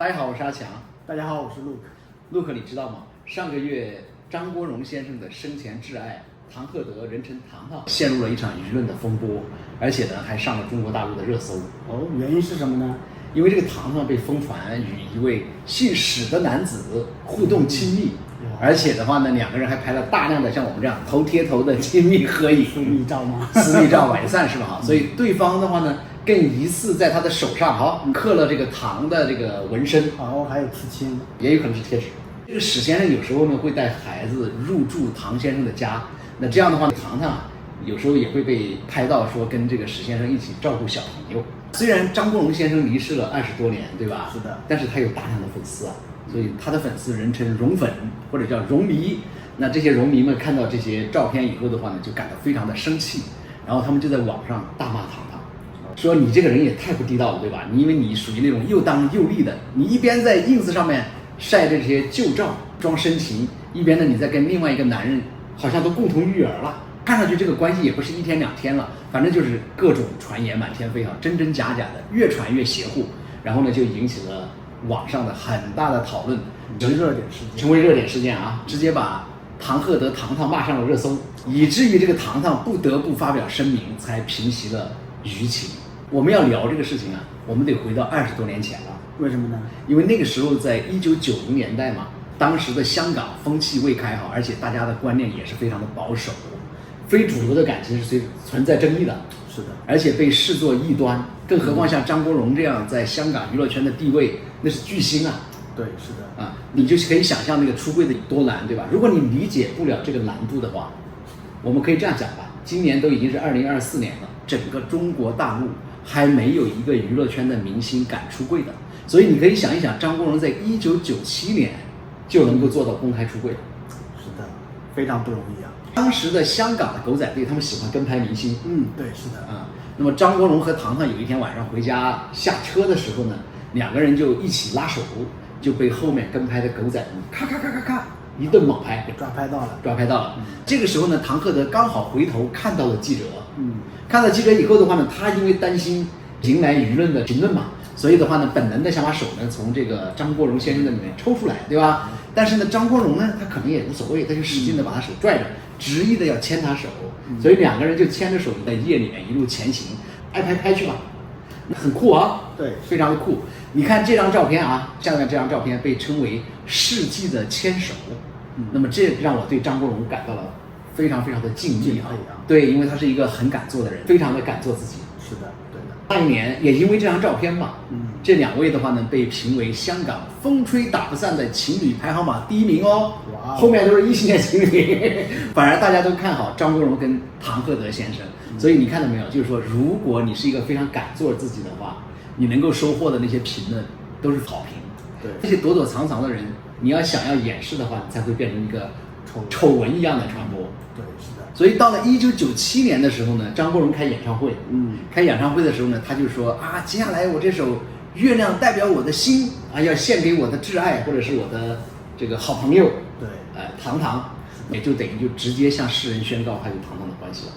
大家好，我是阿强。大家好，我是 Luke，你知道吗？上个月张国荣先生的生前挚爱唐鹤德，人称糖糖，陷入了一场舆论的风波，而且呢还上了中国大陆的热搜。哦，原因是什么呢？因为这个糖糖被疯传与一位姓史的男子互动亲密，而且的话呢，两个人还拍了大量的像我们这样头贴头的亲密合影。私密照吗？私密照完散是吧？所以对方的话呢，更疑似在他的手上刻了这个糖的这个纹身，还有刺青，也有可能是贴纸。这个史先生有时候呢会带孩子入住唐先生的家，那这样的话，糖糖有时候也会被拍到说跟这个史先生一起照顾小朋友。虽然张国荣先生离世了20多年，对吧？是的。但是他有大量的粉丝啊，所以他的粉丝人称荣粉或者叫荣迷。那这些荣迷们看到这些照片以后的话呢，就感到非常的生气，然后他们就在网上大骂糖糖，说你这个人也太不地道了，对吧？因为你属于那种又当又立的，你一边在 ins 上面晒这些旧照装深情，一边呢你在跟另外一个男人好像都共同育儿了，看上去这个关系也不是1天2天了，反正就是各种传言满天飞真真假假的，越传越邪乎，然后呢就引起了网上的很大的讨论，成为热点事件啊，直接把唐鹤德糖糖骂上了热搜，以至于这个糖糖不得不发表声明，才平息了舆情。我们要聊这个事情啊，我们得回到20多年前了。为什么呢？因为那个时候在1990年代嘛，当时的香港风气未开好，而且大家的观念也是非常的保守，非主流的感情是存在争议的。是的，而且被视作异端，更何况像张国荣这样在香港娱乐圈的地位，那是巨星啊。对，是的啊，你就可以想象那个出柜的多难，对吧？如果你理解不了这个难度的话，我们可以这样讲吧，今年都已经是2024年了，整个中国大陆还没有一个娱乐圈的明星敢出柜的，所以你可以想一想，张国荣在1997年就能够做到公开出柜，是的，非常不容易啊。当时的香港的狗仔队，他们喜欢跟拍明星，对，是的啊。那么张国荣和糖糖有一天晚上回家下车的时候呢，两个人就一起拉手，就被后面跟拍的狗仔咔咔咔咔咔一顿猛拍，抓拍到了。这个时候呢，唐鹤德刚好回头看到了记者，看到记者以后的话呢，他因为担心迎来舆论的评论嘛，所以的话呢，本能的想把手呢从这个张国荣先生的里面抽出来，对吧？但是呢，张国荣呢，他可能也无所谓，他就使劲的把他手拽着，执意的要牵他手，所以两个人就牵着手在夜里面一路前行，爱拍拍去吧，很酷啊，对，非常的酷。你看这张照片啊，下面这张照片被称为世纪的牵手，那么这让我对张国荣感到了非常非常的敬意啊。对，因为他是一个很敢做的人，非常的敢做自己。是的，对的。那一年也因为这张照片嘛，这两位的话呢，被评为香港风吹打不散的情侣排行榜第1名哦。哇，后面都是异性恋情侣，反而大家都看好张国荣跟唐鹤德先生。所以你看到没有？就是说，如果你是一个非常敢做自己的话，你能够收获的那些评论都是好评。对，这些躲躲藏藏的人，你要想要掩饰的话，你才会变成一个丑闻一样的传播。对，是的。所以到了1997年的时候呢，张国荣开演唱会，开演唱会的时候呢，他就说啊，接下来我这首《月亮代表我的心》啊，要献给我的挚爱或者是我的这个好朋友，对，糖糖，也就等于就直接向世人宣告他与糖糖的关系了。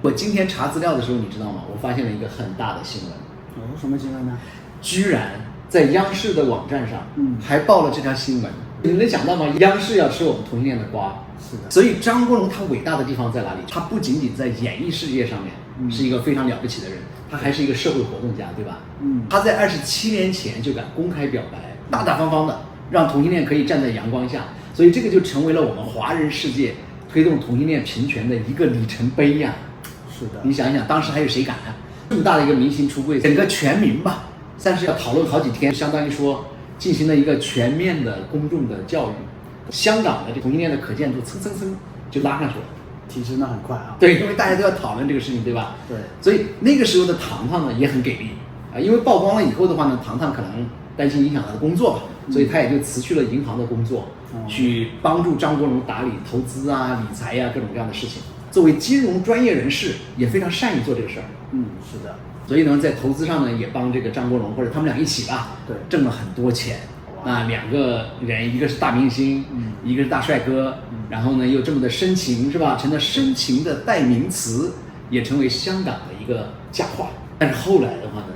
我今天查资料的时候，你知道吗？我发现了一个很大的新闻。什么新闻呢？居然在央视的网站上，还报了这条新闻。你能想到吗？央视要吃我们同性恋的瓜。是的。所以张国荣他伟大的地方在哪里？他不仅仅在演艺事业上面是一个非常了不起的人，他还是一个社会活动家，对吧？他在27年前就敢公开表白，大大方方的让同性恋可以站在阳光下，所以这个就成为了我们华人世界推动同性恋平权的一个里程碑呀。是的。你想一想，当时还有谁敢啊？这么大的一个明星出柜，整个全民吧，但是要讨论好几天，相当于说进行了一个全面的公众的教育。香港的这同性恋的可见度蹭蹭蹭就拉上去了，提升的很快啊。对，因为大家都要讨论这个事情，对吧？对。所以那个时候的糖糖呢也很给力啊，因为曝光了以后的话呢，糖糖可能担心影响他的工作吧，所以他也就辞去了银行的工作，去帮助张国荣打理投资啊、理财呀、各种各样的事情。作为金融专业人士，也非常善于做这个事儿。是的。所以呢，在投资上呢，也帮这个张国荣或者他们俩一起吧，对，挣了很多钱。两个人，一个是大明星，一个是大帅哥，然后呢又这么的深情，是吧？成了深情的代名词，也成为香港的一个佳话。但是后来的话呢，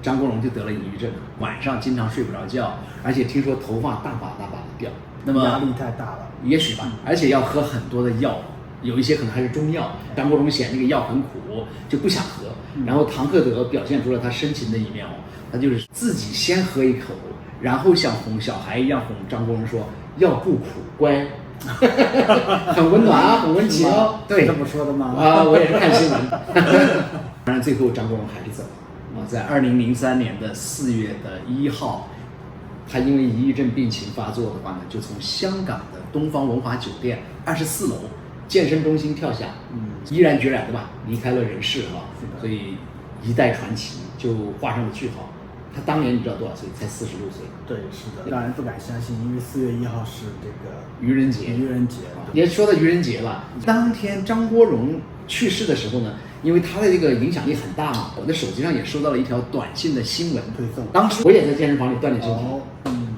张国荣就得了抑郁症，晚上经常睡不着觉，而且听说头发大把大把的掉。那么压力太大了，也许吧，而且要喝很多的药，有一些可能还是中药。张国荣嫌那个药很苦，就不想喝。然后唐鹤德表现出了他深情的一面哦，他就是自己先喝一口，然后像哄小孩一样哄张国荣说药不苦，乖。很温暖啊，很温情哦。对，这么说的吗？啊，我也是看新闻。当然，最后张国荣还是走了啊，在2003年的4月1号，他因为抑郁症病情发作的话呢，就从香港的东方文华酒店24楼健身中心跳下，毅然决然的吧离开了人世啊。所以一代传奇就画上了句号。他当年你知道多少岁？才46岁。对，是的，让人不敢相信，因为4月1号是这个愚人节。愚人节，也说到愚人节了。当天张国荣去世的时候呢，因为他的这个影响力很大嘛，我的手机上也收到了一条短信的新闻推送。当时我也在健身房里锻炼身体。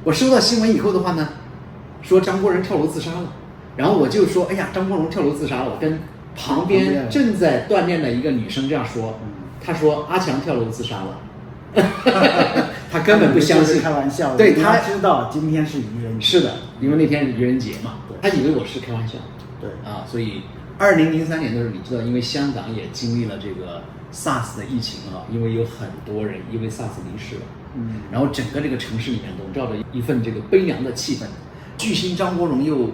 我收到新闻以后的话呢，说张国荣跳楼自杀了，然后我就说，哎呀，张国荣跳楼自杀了。我跟旁边正在锻炼的一个女生这样说，她说阿强跳楼自杀了。他根本不相信，开玩笑。对，他知道今天是愚人节。是的，因为那天是愚人节嘛，他以为我是开玩笑。对啊，所以2003年的时候，你知道，因为香港也经历了这个 SARS 的疫情啊，因为有很多人因为 SARS 离世了，然后整个这个城市里面笼罩着一份这个悲凉的气氛。巨星张国荣又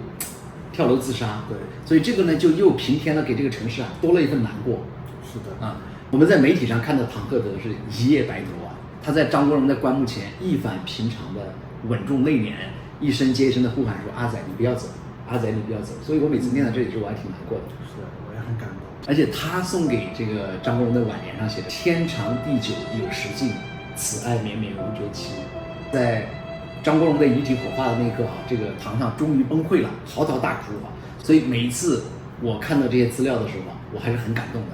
跳楼自杀，对，所以这个呢就又平添了给这个城市啊多了一份难过。是的啊，我们在媒体上看到唐鹤德是一夜白头啊。他在张国荣的棺木前一反平常的稳重内敛，一声接一声的呼喊说：“阿仔，你不要走，阿仔，你不要走。”所以我每次念到这里的时候，我还挺难过的。是，我也很感动。而且他送给这个张国荣的挽联上写着：“天长地久有时尽，此爱绵绵无绝期。”在张国荣的遗体火化的那一刻啊，这个堂上终于崩溃了，嚎啕大哭啊。所以每一次我看到这些资料的时候啊，我还是很感动的。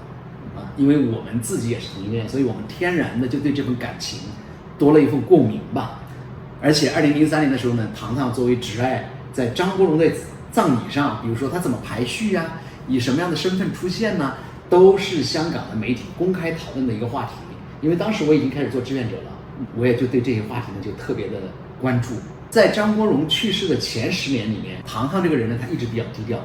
因为我们自己也是同性恋，所以我们天然的就对这份感情多了一份共鸣吧。而且2003年的时候呢，唐唐作为挚爱，在张国荣的葬礼上，比如说他怎么排序啊，以什么样的身份出现呢，都是香港的媒体公开讨论的一个话题。因为当时我已经开始做志愿者了，我也就对这些话题呢就特别的关注。在张国荣去世的前10年里面，唐唐这个人呢，他一直比较低调。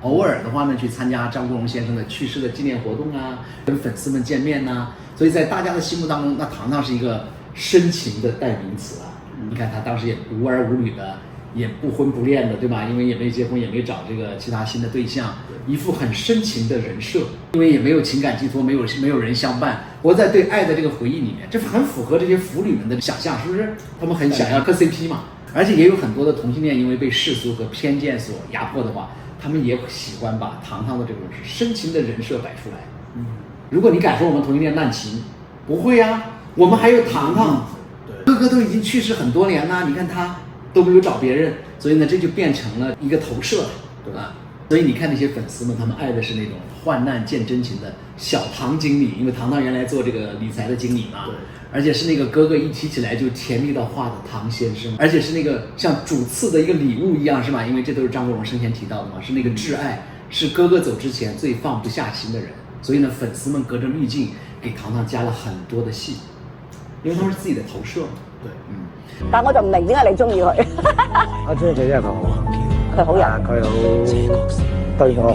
偶尔的话呢，去参加张国荣先生的去世的纪念活动啊，跟粉丝们见面呐，所以在大家的心目当中，那唐唐是一个深情的代名词啊。你看他当时也无儿无女的，也不婚不恋的，对吧？因为也没结婚，也没找这个其他新的对象，一副很深情的人设。因为也没有情感寄托，没有人相伴，活在对爱的这个回忆里面，这很符合这些腐女们的想象，是不是？他们很想要磕 CP 嘛。而且也有很多的同性恋，因为被世俗和偏见所压迫的话，他们也喜欢把唐唐的这种深情的人设摆出来。如果你敢说我们同性恋滥情，不会啊，我们还有唐唐，哥哥都已经去世很多年了，你看他都没有找别人，所以呢，这就变成了一个投射，对吧？所以你看那些粉丝们，他们爱的是那种患难见真情的小唐经理，因为唐唐原来做这个理财的经理嘛，而且是那个哥哥一提起来就甜蜜到化的唐先生，而且是那个像主次的一个礼物一样，是吧？因为这都是张国荣生前提到的嘛，是那个挚爱，是哥哥走之前最放不下心的人。所以呢，粉丝们隔着滤镜给唐唐加了很多的戏，因为他们是自己的投射嘛。对，但我就唔明點解你中意佢。我中意佢因為佢好，佢好人，佢好對我好，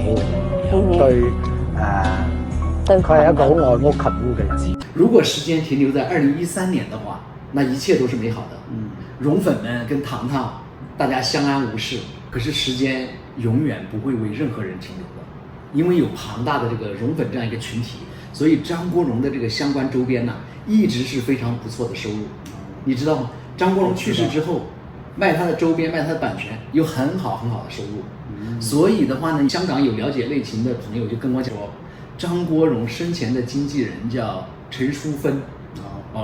佢係一個好愛屋及烏嘅人。如果時間停留在2013年的話，那一切都是美好的。蓉粉們跟唐唐大家相安無事，可是時間永遠不會為任何人停留的，因為有龐大的這個蓉粉這樣一個群體，所以張國榮的這個相關周邊呢，一直是非常不錯的收入。你知道嗎？張國榮去世之後，賣他的周邊，賣他的版權，有很好很好的收入。所以的話呢，香港有了解內情的朋友就跟我講說，張國榮生前的經紀人叫陳淑芬，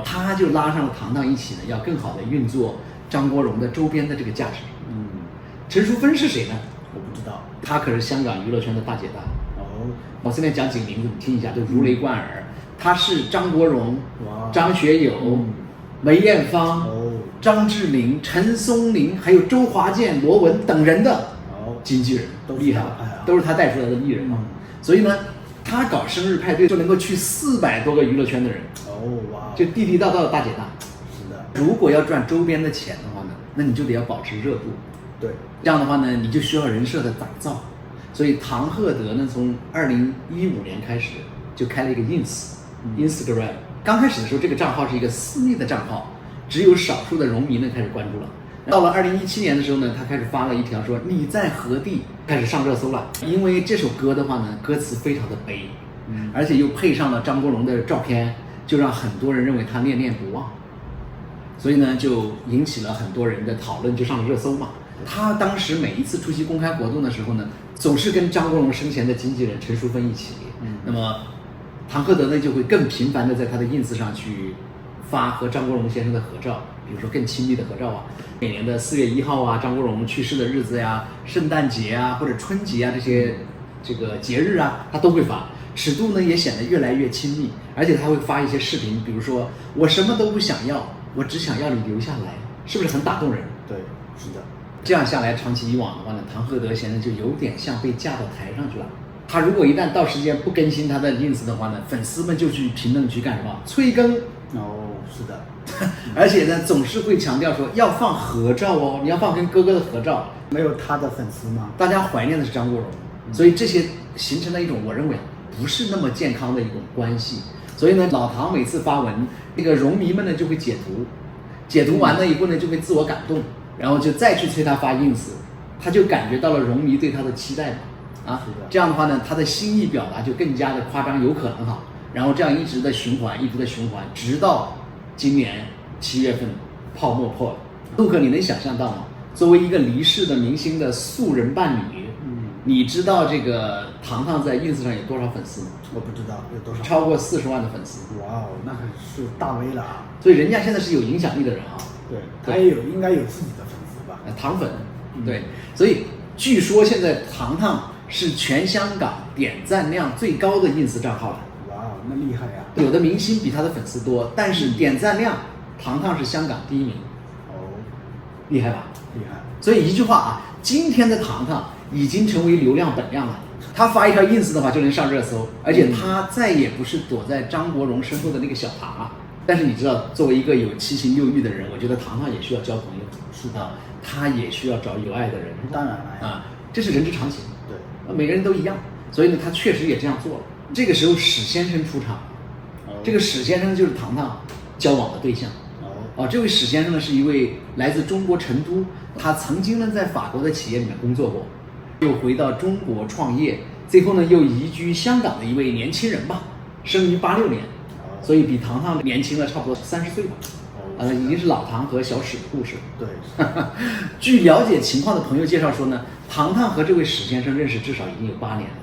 他就拉上了唐唐一起呢，要更好的運作張國榮的周邊的這個價值。陳淑芬是誰呢？我不知道，她可是香港娛樂圈的大姐大。我現在講幾個名字，你聽一下，都如雷貫耳。她是張國榮、張學友、梅艷芳、張智霖、陳松伶，還有周華健、羅文等人的經紀人，厲害，都是他帶出來的藝人。所以呢，他搞生日派對就能夠去400多個娛樂圈的人。哇，就地地道道的大姐大。是的，如果要赚周边的钱的话呢，那你就得要保持热度。对，这样的话呢，你就需要人设的打造。所以唐鹤德呢，从2015年开始就开了一个 Instagram。刚开始的时候，这个账号是一个私密的账号，只有少数的荣迷呢开始关注了。到了2017年的时候呢，他开始发了一条说你在何地，开始上热搜了。因为这首歌的话呢，歌词非常的悲，而且又配上了张国荣的照片，就让很多人认为他念念不忘，所以呢就引起了很多人的讨论，就上了热搜嘛。他当时每一次出席公开活动的时候呢，总是跟张国荣生前的经纪人陈淑芬一起。那么唐鹤德呢就会更频繁的在他的 ins 上去发和张国荣先生的合照，比如说更亲密的合照啊，每年的4月1号啊，张国荣去世的日子呀，圣诞节啊或者春节啊这个节日啊，他都会发，尺度呢也显得越来越亲密，而且他会发一些视频，比如说我什么都不想要，我只想要你留下来，是不是很打动人？对，是的。这样下来，长期以往的话呢，唐鹤德先生就有点像被架到台上去了。他如果一旦到时间不更新他的 ins 的话呢，粉丝们就去评论区干什么？催更。哦，是的。而且呢，总是会强调说要放合照哦，你要放跟哥哥的合照。没有他的粉丝吗？大家怀念的是张国荣，所以这些形成了一种我认为不是那么健康的一种关系。所以呢，老唐每次发文，那个荣迷们呢就会解读，解读完了以后呢就会自我感动，然后就再去催他发 ins， 他就感觉到了荣迷对他的期待嘛。这样的话呢，他的心意表达就更加的夸张，有可能哈。然后这样一直的循环，直到今年7月份泡沫破了。杜克，你能想象到吗？作为一个离世的明星的素人伴侣，你知道这个唐唐在 ins 上有多少粉丝吗？我不知道有多少，超过40万的粉丝。哇哦，那可是大 V 了啊！所以人家现在是有影响力的人啊。对，他也应该有自己的粉丝吧？唐粉，对。所以据说现在唐唐是全香港点赞量最高的 ins 账号了。哇哦，那厉害呀！有的明星比他的粉丝多，但是点赞量，唐唐是香港第1名。哦，厉害吧？厉害。所以一句话啊，今天的唐唐已经成为流量本量了。他发一条 ins 的话就能上热搜，而且他再也不是躲在张国荣身后的那个小唐啊。但是你知道，作为一个有7情6欲的人，我觉得唐唐也需要交朋友。是的，他也需要找有爱的人。当然了啊，这是人之常情。对，每个人都一样。所以呢，他确实也这样做了。这个时候史先生出场，这个史先生就是唐唐交往的对象。这位史先生呢是一位来自中国成都，他曾经呢在法国的企业里面工作过，又回到中国创业，最后呢又移居香港的一位年轻人吧，生于86年，所以比唐唐年轻了差不多30岁吧。已经是老唐和小史的故事。对。据了解情况的朋友介绍说呢，唐唐和这位史先生认识至少已经有8年了。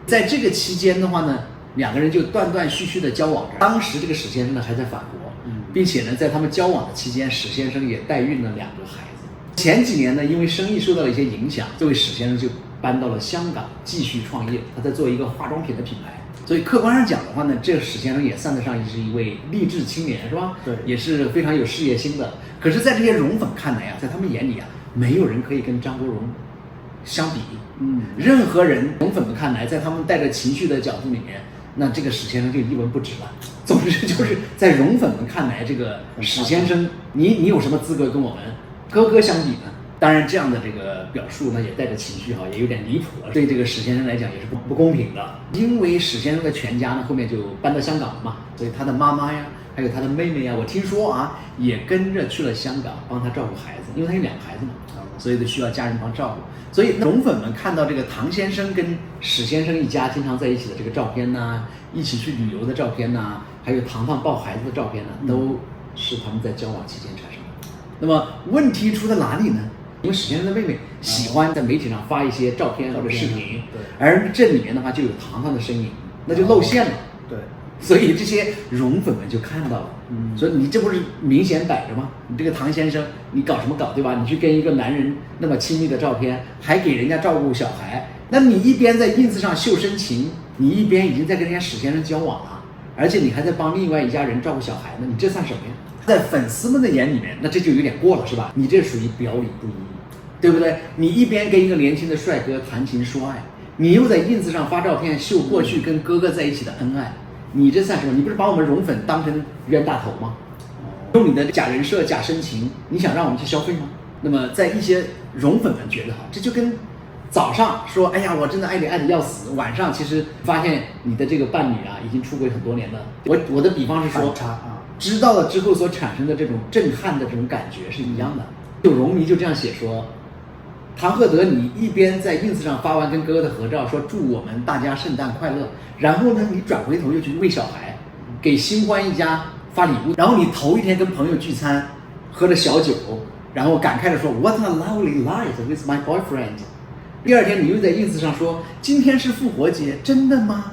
在这个期间的话呢，两个人就断断续续的交往着。当时这个史先生呢还在法国，并且呢在他们交往的期间，史先生也代孕了2个孩子。前几年呢，因为生意受到了一些影响，这位史先生就搬到了香港继续创业，他在做一个化妆品的品牌。所以客观上讲的话呢，这个史先生也算得上是一位励志青年，是吧？对，也是非常有事业心的。可是，在这些荣粉看来啊，在他们眼里啊，没有人可以跟张国荣相比。任何人荣粉们看来，在他们带着情绪的角度里面，那这个史先生就一文不值了。总之就是在荣粉们看来，这个史先生，你有什么资格跟我们哥哥相比呢？当然，这样的这个表述呢，也带着情绪哈，也有点离谱了。对这个史先生来讲也是不公平的。因为史先生的全家呢，后面就搬到香港了嘛，所以他的妈妈呀，还有他的妹妹呀，我听说啊，也跟着去了香港帮他照顾孩子，因为他有2个孩子嘛，所以都需要家人帮照顾。所以荣粉们看到这个唐先生跟史先生一家经常在一起的这个照片呐，一起去旅游的照片呐，还有唐唐抱孩子的照片呢，都是他们在交往期间产生的。那么问题出在哪里呢？因为史先生的妹妹喜欢在媒体上发一些照片或者视频，而这里面的话就有唐唐的身影，那就露馅了。对，所以这些荣粉们就看到了，所以你这不是明显摆着吗？你这个唐先生，你搞什么搞，对吧？你去跟一个男人那么亲密的照片，还给人家照顾小孩，那你一边在 ins 上秀深情，你一边已经在跟人家史先生交往了，而且你还在帮另外一家人照顾小孩呢，你这算什么呀？在粉丝们的眼里面，那这就有点过了，是吧？你这属于表里不一，对不对？你一边跟一个年轻的帅哥谈情说爱，你又在 ins 上发照片秀过去跟哥哥在一起的恩爱，你这算什么？你不是把我们蓉粉当成冤大头吗？用你的假人设、假深情，你想让我们去消费吗？那么在一些蓉粉们觉得哈，这就跟早上说，哎呀，我真的爱你爱的要死，晚上其实发现你的这个伴侣啊已经出轨很多年了。我的比方是说，知道了之后所产生的这种震撼的这种感觉是一样的。有蓉迷就这样写说，唐鹤德，你一边在 ins 上发完跟哥哥的合照，说祝我们大家圣诞快乐，然后呢，你转回头又去喂小孩，给新欢一家发礼物，然后你头一天跟朋友聚餐，喝了小酒，然后感慨地说 What a lovely night with my boyfriend。第二天你又在 ins 上说今天是复活节，真的吗？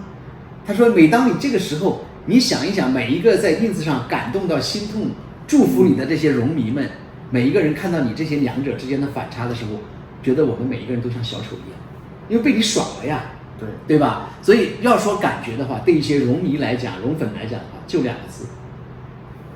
他说每当你这个时候，你想一想每一个在 ins 上感动到心痛、祝福你的这些蓉迷们，每一个人看到你这些两者之间的反差的时候，觉得我们每一个人都像小丑一样，因为被你爽了呀，对吧？所以要说感觉的话，对一些蓉迷来讲、蓉粉来讲的话，就两个字：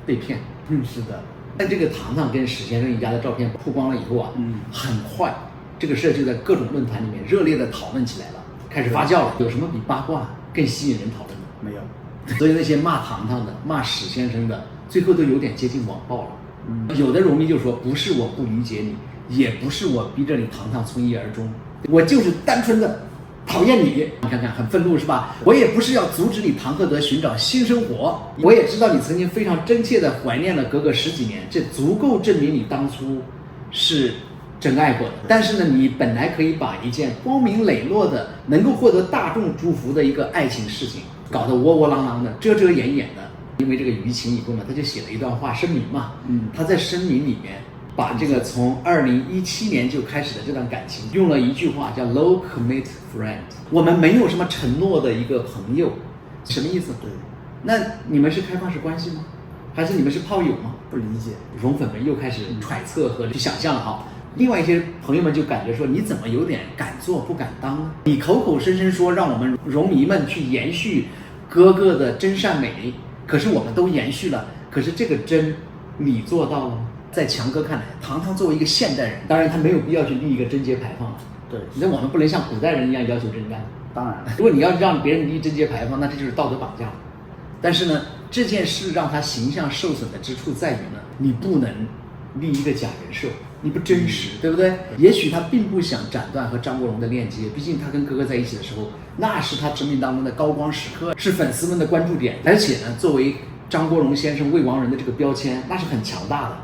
被骗。是的。但这个糖糖跟史先生一家的照片曝光了以后啊，很快这个事就在各种论坛里面热烈的讨论起来了，开始发酵了。有什么比八卦更吸引人讨论的？没有。所以那些骂糖糖的、骂史先生的，最后都有点接近网暴了。有的蓉迷就说，不是我不理解你，也不是我逼着你糖糖从一而终，我就是单纯的讨厌你。你看看很愤怒是吧？我也不是要阻止你唐鹤德寻找新生活，我也知道你曾经非常真切的怀念了哥哥10几年，这足够证明你当初是真爱过的。但是呢，你本来可以把一件光明磊落的能够获得大众祝福的一个爱情事情搞得窝窝囊囊的、遮遮掩掩的。因为这个舆情以后呢，他就写了一段话声明嘛，他在声明里面把这个从2017年就开始的这段感情用了一句话叫 low commit friend， 我们没有什么承诺的一个朋友，什么意思？对，那你们是开放式关系吗？还是你们是炮友吗？不理解。蓉粉们又开始揣测和去想象了哈。另外一些朋友们就感觉说，你怎么有点敢做不敢当呢？你口口声声说让我们蓉迷们去延续哥哥的真善美，可是我们都延续了，可是这个真你做到了吗？在强哥看来，糖糖作为一个现代人，当然他没有必要去立一个贞节牌坊。对，那我们不能像古代人一样要求真干。当然，如果你要让别人立贞节牌坊，那这就是道德绑架。但是呢，这件事让他形象受损的之处在于呢，你不能立一个假人设，你不真实，对不对？也许他并不想斩断和张国荣的链接，毕竟他跟哥哥在一起的时候，那是他生命当中的高光时刻，是粉丝们的关注点，而且呢，作为张国荣先生未亡人的这个标签，那是很强大的。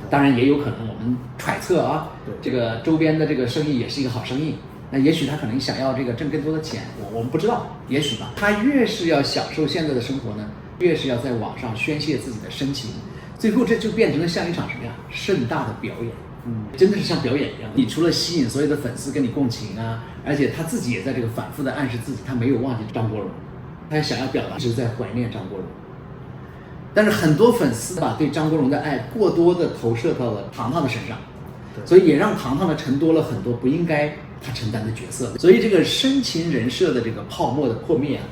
当然也有可能我们揣测啊，这个周边的这个生意也是一个好生意，那也许他可能想要这个挣更多的钱，我们不知道，也许吧。他越是要享受现在的生活呢，越是要在网上宣泄自己的深情，最后这就变成了像一场什么呀，盛大的表演。真的是像表演一样。你除了吸引所有的粉丝跟你共情啊，而且他自己也在这个反复的暗示自己，他没有忘记张国荣，他想要表达是在怀念张国荣。但是很多粉丝把对张国荣的爱过多的投射到了糖糖的身上，所以也让糖糖呢承多了很多不应该他承担的角色。所以这个深情人设的这个泡沫的破灭啊，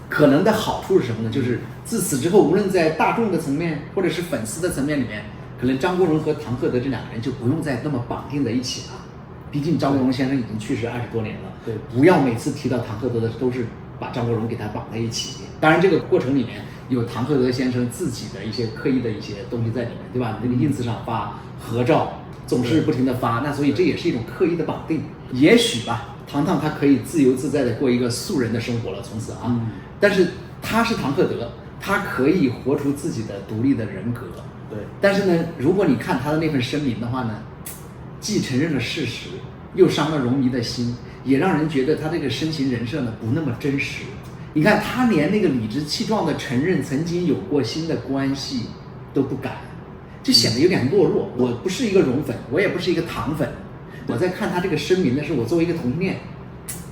可能的好处是什么呢？就是自此之后，无论在大众的层面或者是粉丝的层面里面，可能张国荣和唐鹤德这两个人就不用再那么绑定在一起了。毕竟张国荣先生已经去世20多年了，对，不要每次提到唐鹤德的都是把张国荣给他绑在一起。当然这个过程里面有唐鹤德先生自己的一些刻意的一些东西在里面，对吧？那个 ins 上发合照总是不停的发，那所以这也是一种刻意的绑定。也许吧，糖糖他可以自由自在的过一个素人的生活了，从此啊，但是他是唐鹤德，他可以活出自己的独立的人格。对，但是呢，如果你看他的那份声明的话呢，既承认了事实，又伤了荣迷的心，也让人觉得他这个深情人设呢不那么真实。你看他连那个理直气壮的承认曾经有过新的关系都不敢，就显得有点懦弱。我不是一个荣粉，我也不是一个糖粉，我在看他这个声明的时候，我作为一个同性恋，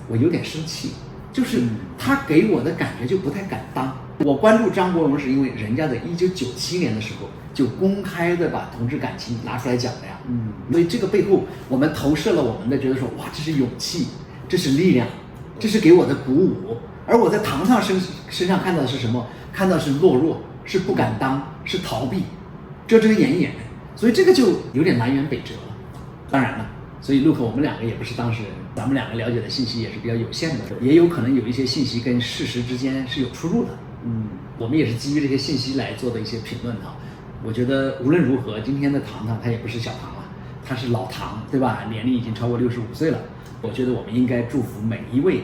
我有点生气，就是他给我的感觉就不太敢当。我关注张国荣是因为人家在1997年的时候就公开的把同志感情拿出来讲的呀，所以这个背后我们投射了我们的觉得说，哇，这是勇气，这是力量，这是给我的鼓舞。而我在糖糖身上看到的是什么？看到是懦弱，是不敢当，是逃避，遮遮掩掩，所以这个就有点南辕北辙了。当然了，所以Luke我们两个也不是当事人，咱们两个了解的信息也是比较有限的，也有可能有一些信息跟事实之间是有出入的。我们也是基于这些信息来做的一些评论哈。我觉得无论如何，今天的糖糖他也不是小糖了，他是老糖，对吧？年龄已经超过65岁了。我觉得我们应该祝福每一位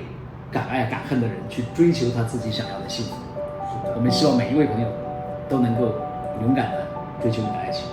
敢爱敢恨的人去追求他自己想要的幸福。我们希望每一位朋友都能够勇敢的追求你的爱情。